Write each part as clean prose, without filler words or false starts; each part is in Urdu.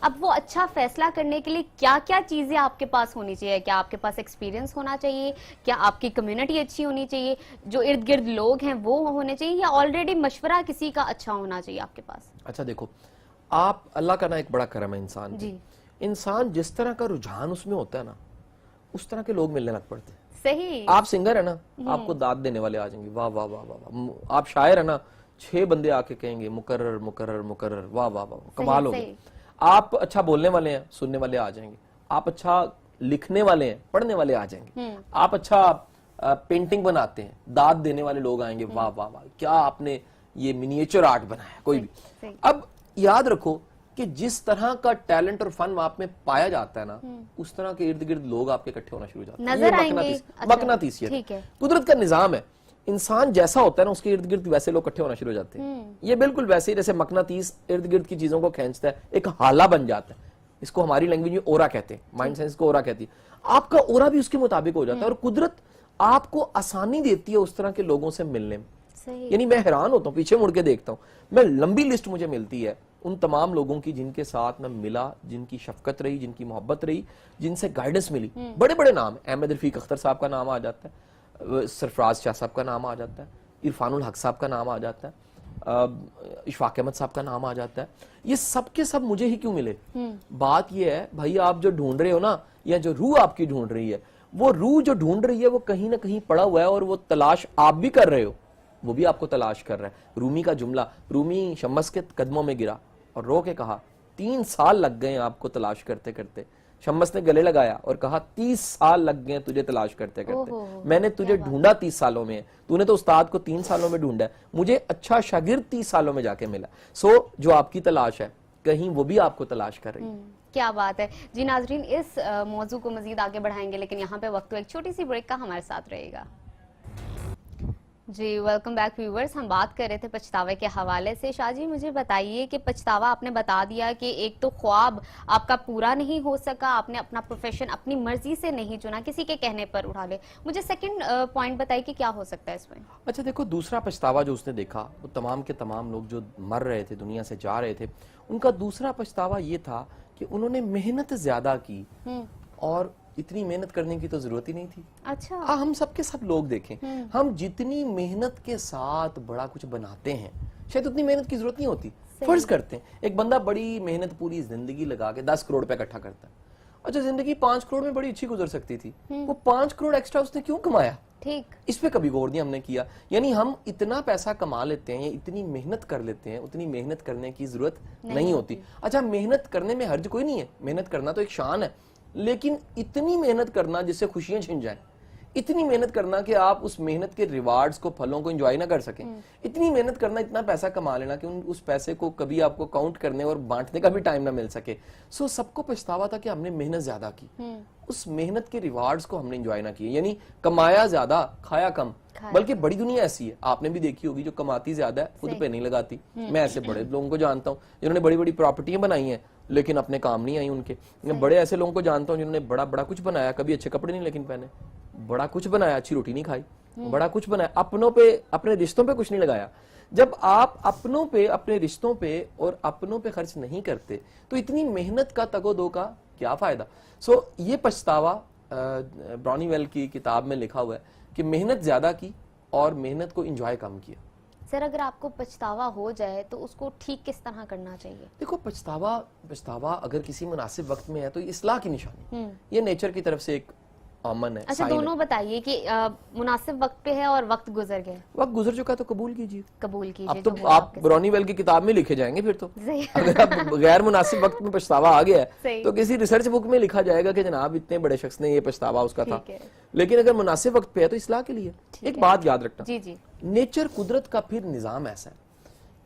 اب وہ اچھا فیصلہ کرنے کے لیے کیا کیا چیزیں آپ کے پاس ہونی چاہیے؟ کیا آپ کے پاس ایکسپیرینس ہونا چاہیے؟ کیا آپ کی کمیونٹی اچھی ہونی چاہیے؟ جو ارد گرد لوگ ہیں وہ ہونے چاہیے؟ یا آلریڈی مشورہ کسی کا اچھا ہونا چاہیے آپ کے پاس؟ اچھا دیکھو، آپ اللہ کا نا ایک بڑا کرم ہے انسان جی، انسان جس طرح کا رجحان اس میں ہوتا ہے نا، اس طرح کے لوگ ملنے لگ پڑتے ہیں. صحیح. آپ سنگر ہے نا، آپ کو داد دینے والے آ جائیں گے، واہ واہ واہ واہ. آپ شاعر ہے نا، 6 بندے آ کے کہیں گے مقرر مقرر مقرر، واہ واہ واہ، کمال ہو گیا. آپ اچھا بولنے والے ہیں، سننے والے آ جائیں گے. آپ اچھا لکھنے والے ہیں، پڑھنے والے آ جائیں گے. آپ اچھا پینٹنگ بناتے ہیں، داد دینے والے لوگ آئیں گے، واہ واہ واہ کیا آپ نے یہ منیچر آرٹ بنایا. کوئی بھی. اب یاد رکھو کہ جس طرح کا ٹیلنٹ اور فن آپ میں پایا جاتا ہے نا، اس طرح کے ارد گرد لوگ آپ کے اکٹھے ہونا شروع ہو جاتے ہیں. نظر آئیں گے. مقناطیسیت قدرت کا نظام ہے. انسان جیسا ہوتا ہے نا، اس کے ارد گرد ویسے لوگ اکٹھے ہونا شروع ہو جاتے ہیں. یہ بالکل ویسے ہی جیسے مقناطیس ارد گرد کی چیزوں کو کھینچتا ہے، ایک حالہ بن جاتا ہے. اس کو ہماری لینگویج میں اورا کہتے ہیں، مائنڈ سائنس کو اورا کہتی ہے. آپ کا اورا بھی اس کے مطابق ہو جاتا ہے، اور قدرت آپ کو آسانی دیتی ہے اس طرح کے لوگوں سے ملنے میں. یعنی میں حیران ہوتا ہوں، پیچھے مڑ کے دیکھتا ہوں، میں لمبی لسٹ مجھے ملتی ہے ان تمام لوگوں کی جن کے ساتھ میں ملا، جن کی شفقت رہی، جن کی محبت رہی، جن سے گائیڈنس ملی. بڑے بڑے نام، احمد رفیق اختر صاحب کا نام آ جاتا ہے، سرفراز شاہ صاحب کا نام آ جاتا ہے، عرفان الحق صاحب کا نام آ جاتا ہے، اشفاق احمد صاحب کا نام آ جاتا ہے. یہ سب کے سب مجھے ہی کیوں ملے؟ بات یہ ہے بھائی، آپ جو ڈھونڈ رہے ہو نا، یا جو روح آپ کی ڈھونڈ رہی ہے، وہ روح جو ڈھونڈ رہی ہے وہ کہیں نہ کہیں پڑا ہوا ہے، اور وہ تلاش آپ بھی کر رہے ہو، وہ بھی آپ کو تلاش کر رہا ہے. رومی کا جملہ، رومی شمس کے قدموں میں گرا اور رو کے کہا 3 سال لگ گئے آپ کو تلاش کرتے کرتے. شمس نے گلے لگایا اور کہا 30 سال لگ گئے تجھے تلاش کرتے کرتے. میں نے تجھے ڈھونڈا 30 سالوں میں، تو نے تو استاد کو 3 سالوں میں ڈھونڈا ہے، مجھے اچھا شاگرد 30 سالوں میں جا کے ملا. سو جو آپ کی تلاش ہے، کہیں وہ بھی آپ کو تلاش کر رہی ہے. کیا بات ہے جی. ناظرین، اس موضوع کو مزید آگے بڑھائیں گے، لیکن یہاں پہ وقت تو ایک چھوٹی سی بریک کا. ہمارے ساتھ رہے گا. جی ویلکم بیک ویورز. ہم بات کر رہے تھے پچھتاوے کے حوالے سے. شاہ جی مجھے بتائیے کہ پچھتاوا آپ نے بتا دیا کہ ایک تو خواب آپ کا پورا نہیں ہو سکا، آپ نے اپنا پروفیشن اپنی مرضی سے نہیں چنا، کسی کے کہنے پر اٹھا لے. مجھے سیکنڈ پوائنٹ بتائیے کہ کیا ہو سکتا ہے اس میں؟ اچھا دیکھو، دوسرا پچھتاوا جو اس نے دیکھا، وہ تمام کے تمام لوگ جو مر رہے تھے، دنیا سے جا رہے تھے، ان کا دوسرا پچھتاوا یہ تھا کہ انہوں نے محنت زیادہ کی، اور اتنی محنت کرنے کی تو ضرورت ہی نہیں تھی. اچھا. ہم سب کے سب لوگ دیکھیں، ہم جتنی محنت کے ساتھ بڑا کچھ بناتے ہیں، شاید اتنی محنت کی ضرورت نہیں ہوتی. فرض کرتے ہیں ایک بندہ بڑی محنت پوری زندگی لگا کے 10 کروڑ روپے اکٹھا کرتا ہے. اچھا، زندگی 5 کروڑ میں بڑی اچھی گزر سکتی تھی، وہ 5 کروڑ ایکسٹرا اس نے کیوں کمایا؟ ٹھیک. اس پہ کبھی غور نہیں ہم نے کیا. یعنی ہم اتنا پیسہ کما لیتے ہیں، اتنی محنت کر لیتے ہیں، اتنی محنت کرنے کی ضرورت نہیں ہوتی. اچھا، محنت کرنے میں حرج کوئی نہیں ہے، محنت کرنا تو ایک شان ہے، لیکن اتنی محنت کرنا جس سے خوشیاں چھن جائیں، اتنی محنت کرنا کہ آپ اس محنت کے ریوارڈز کو، پھلوں کو انجوائے نہ کر سکیں، اتنی محنت کرنا، اتنا پیسہ کما لینا کہ اس پیسے کو کبھی آپ کو کاؤنٹ کرنے اور بانٹنے کا بھی ٹائم نہ مل سکے. سو سب کو پچھتاوا تھا کہ ہم نے محنت زیادہ کی، اس محنت کے ریوارڈز کو ہم نے انجوائے نہ کیے. یعنی کمایا زیادہ، کھایا کم. بلکہ بڑی دنیا ایسی ہے، آپ نے بھی دیکھی ہوگی، جو کماتی زیادہ ہے خود پہ نہیں لگاتی. میں ایسے بڑے لوگوں کو جانتا ہوں جنہوں نے بڑی بڑی پراپرٹیاں بنائی ہیں، لیکن اپنے کام نہیں آئی ان کے. میں بڑے ایسے لوگوں کو جانتا ہوں جنہوں نے بڑا بڑا کچھ بنایا، کبھی اچھے کپڑے نہیں لیکن پہنے، بڑا کچھ بنایا، اچھی روٹی نہیں کھائی، بڑا کچھ بنایا، اپنوں پہ، اپنے رشتوں پہ کچھ نہیں لگایا. جب آپ اپنوں پہ، اپنے رشتوں پہ اور اپنوں پہ خرچ نہیں کرتے، تو اتنی محنت کا تگ و دو کا کیا فائدہ؟ سو یہ پچھتاوا برانی ویل کی کتاب میں لکھا ہوا ہے کہ محنت زیادہ کی اور محنت کو انجوائے کم کیا. سر، اگر آپ کو پچھتاوا ہو جائے تو اس کو ٹھیک کس طرح کرنا چاہیے؟ دیکھو، پچھتاوا اگر کسی مناسب وقت میں ہے تو یہ اصلاح کی نشانی، یہ نیچر کی طرف سے ایک آمن ہے. اچھا، دونوں بتائیے کہ مناسب وقت پہ ہے اور وقت گزر گیا. وقت گزر چکا تو قبول کیجیے. قبول کیجیے. اب تو آپ برانی ویل کی کتاب میں لکھے جائیں گے پھر تو. اگر اب غیر مناسب وقت میں پچھتاوا آ گیا ہے تو کسی ریسرچ بک میں لکھا جائے گا کہ جناب اتنے بڑے شخص نے یہ پچھتاوا اس کا تھا. لیکن اگر مناسب وقت پہ ہے تو اصلاح کے لیے. ایک بات یاد رکھنا، نیچر، قدرت کا پھر نظام ایسا ہے،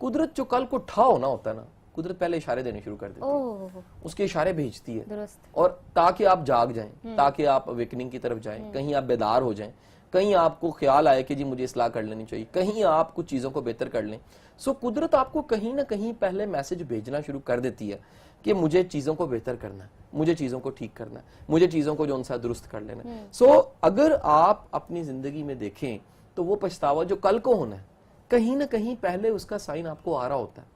قدرت جو کل کو ٹھا ہونا ہوتا ہے نا، قدرت پہلے اشارے دینے شروع کر دیتی ہے، اس کے اشارے بھیجتی ہے، اور تاکہ آپ جاگ جائیں، تاکہ آپ اویکننگ کی طرف جائیں، کہیں آپ بیدار ہو جائیں، کہیں آپ کو خیال آئے کہ جی مجھے اصلاح کر لینی چاہیے، کہیں آپ کچھ چیزوں کو بہتر کر لیں. سو قدرت آپ کو کہیں نہ کہیں پہلے میسج بھیجنا شروع کر دیتی ہے کہ مجھے چیزوں کو بہتر کرنا ہے، مجھے چیزوں کو ٹھیک کرنا ہے، مجھے چیزوں کو جو ان سے درست کر لینا ہے. سو اگر آپ اپنی زندگی میں دیکھیں تو وہ پچھتاوا جو کل کو ہونا ہے، کہیں نہ کہیں پہلے اس کا سائن آپ کو آ رہا ہوتا ہے.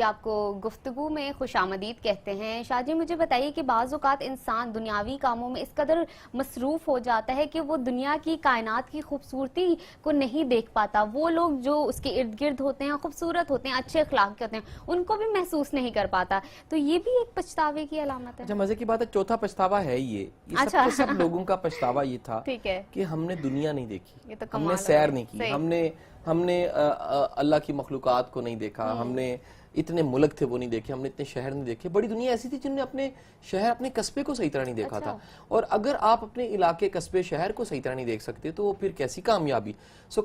بھی آپ کو گفتگو میں خوش آمدید کہتے ہیں. شاہ جی مجھے بتائیے کہ بعض اوقات انسان دنیاوی کاموں میں اس قدر مصروف ہو جاتا ہے کہ وہ دنیا کی کائنات کی خوبصورتی کو نہیں دیکھ پاتا. وہ لوگ جو اس کے ارد گرد ہوتے ہیں خوبصورت ہوتے ہیں اچھے اخلاق کے ہوتے ہیں ان کو بھی محسوس نہیں کر پاتا. تو یہ بھی ایک پچھتاوے کی علامت ہے. اچھا مزے کی بات ہے, چوتھا پچھتاوا ہے یہ سب لوگوں کا پچھتاوا یہ تھا کہ ہم نے دنیا نہیں دیکھی, ہم نے سیر نہیں کی, ہم نے اللہ کی مخلوقات کو نہیں دیکھا, ہم نے اتنے ملک تھے وہ نہیں دیکھے, ہم نے اتنے شہر نہیں دیکھے. بڑی دنیا ایسی تھی جن نے اپنے شہر اپنے قصبے کو صحیح طرح نہیں دیکھا تھا. اور اگر آپ اپنے علاقے قصبے شہر کو صحیح طرح نہیں دیکھ سکتے تو پھر کیسی کامیابی.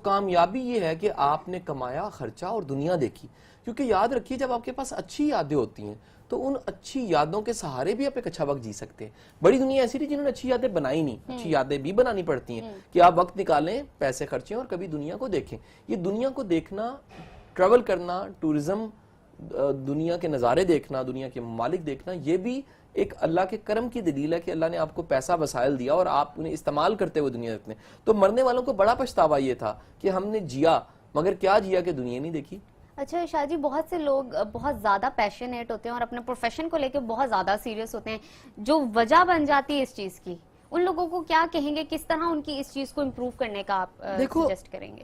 کامیابی یہ ہے کہ آپ نے کمایا, خرچہ اور دنیا دیکھی. کیونکہ یاد رکھیے جب آپ کے پاس اچھی یادیں ہوتی ہیں تو ان اچھی یادوں کے سہارے بھی آپ ایک اچھا وقت جی سکتے ہیں. بڑی دنیا ایسی تھی جنہوں نے اچھی یادیں بنائی نہیں, اچھی یادیں بھی بنانی پڑتی ہیں کہ آپ وقت نکالیں, پیسے خرچیں اور کبھی دنیا کو دیکھیں. یہ دنیا کو دیکھنا, ٹریول کرنا, ٹورزم, دنیا کے نظارے دیکھنا, دنیا کے ممالک دیکھنا, یہ بھی ایک اللہ کے کرم کی دلیل ہے کہ اللہ نے آپ کو پیسہ وسائل دیا اور آپ انہیں استعمال کرتے ہوئے دنیا دیکھتے ہیں. تو مرنے والوں کو بڑا پچھتاوا یہ تھا کہ ہم نے جیا مگر کیا جیا کہ دنیا نہیں دیکھی. اچھا شاہ جی, بہت سے لوگ بہت زیادہ پیشنیٹ ہوتے ہیں اور اپنے پروفیشن کو لے کے بہت زیادہ سیریس ہوتے ہیں, جو وجہ بن جاتی ہے اس چیز کی, ان لوگوں کو کیا کہیں گے, کس طرح ان کی اس چیز کو امپروو کرنے کا آپ سجیسٹ کریں گے؟